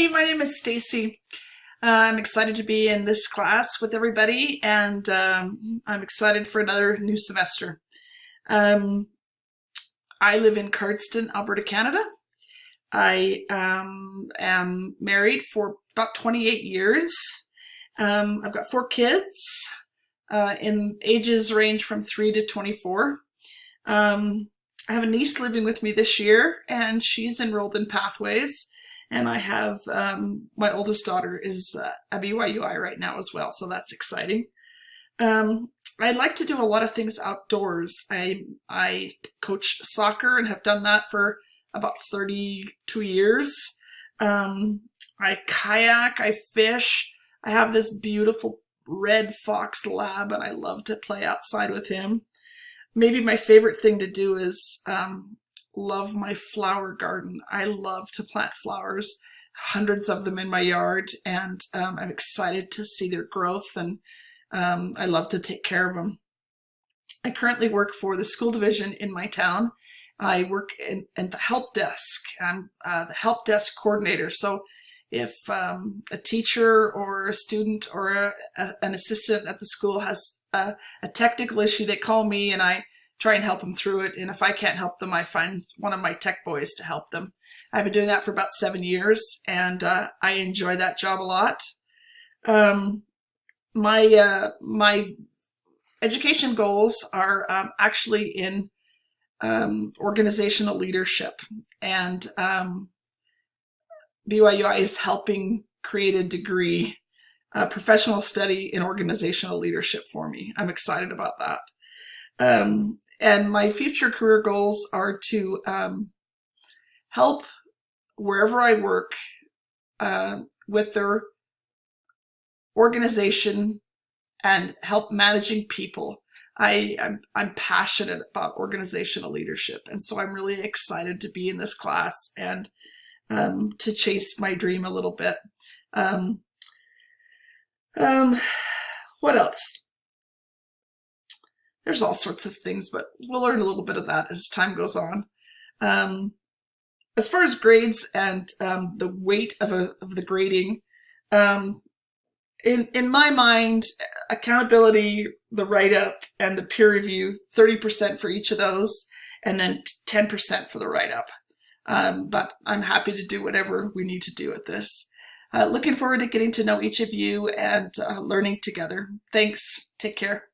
Hi, my name is Stacy. I'm excited to be in this class with everybody, and I'm excited for another new semester. Um, I live in Cardston, Alberta, Canada. I am married for about 28 years. I've got 4 kids in ages range from 3 to 24. I have a niece living with me this year, and she's enrolled in Pathways. And I have my oldest daughter is a BYUI right now as well, so that's exciting. I like to do a lot of things outdoors. I coach soccer and have done that for about 32 years. I kayak, I fish. I have this beautiful red fox lab, and I love to play outside with him. Maybe my favorite thing to do is love my flower garden. I love to plant flowers, hundreds of them in my yard, and I'm excited to see their growth, and I love to take care of them. I currently work for the school division in my town. I work in the help desk. I'm the help desk coordinator. So if a teacher or a student or an assistant at the school has a technical issue, they call me and I try and help them through it. And if I can't help them, I find one of my tech boys to help them. I've been doing that for about 7 years, and I enjoy that job a lot. My education goals are actually in organizational leadership, and BYUI is helping create a degree, a professional study in organizational leadership for me. I'm excited about that. And my future career goals are to help wherever I work with their organization and help managing people. I'm passionate about organizational leadership, and so I'm really excited to be in this class and to chase my dream a little bit. What else? There's all sorts of things, but we'll learn a little bit of that as time goes on. As far as grades and the weight of the grading, in my mind, accountability, the write-up, and the peer review, 30% for each of those, and then 10% for the write-up. But I'm happy to do whatever we need to do with this. Looking forward to getting to know each of you and learning together. Thanks. Take care.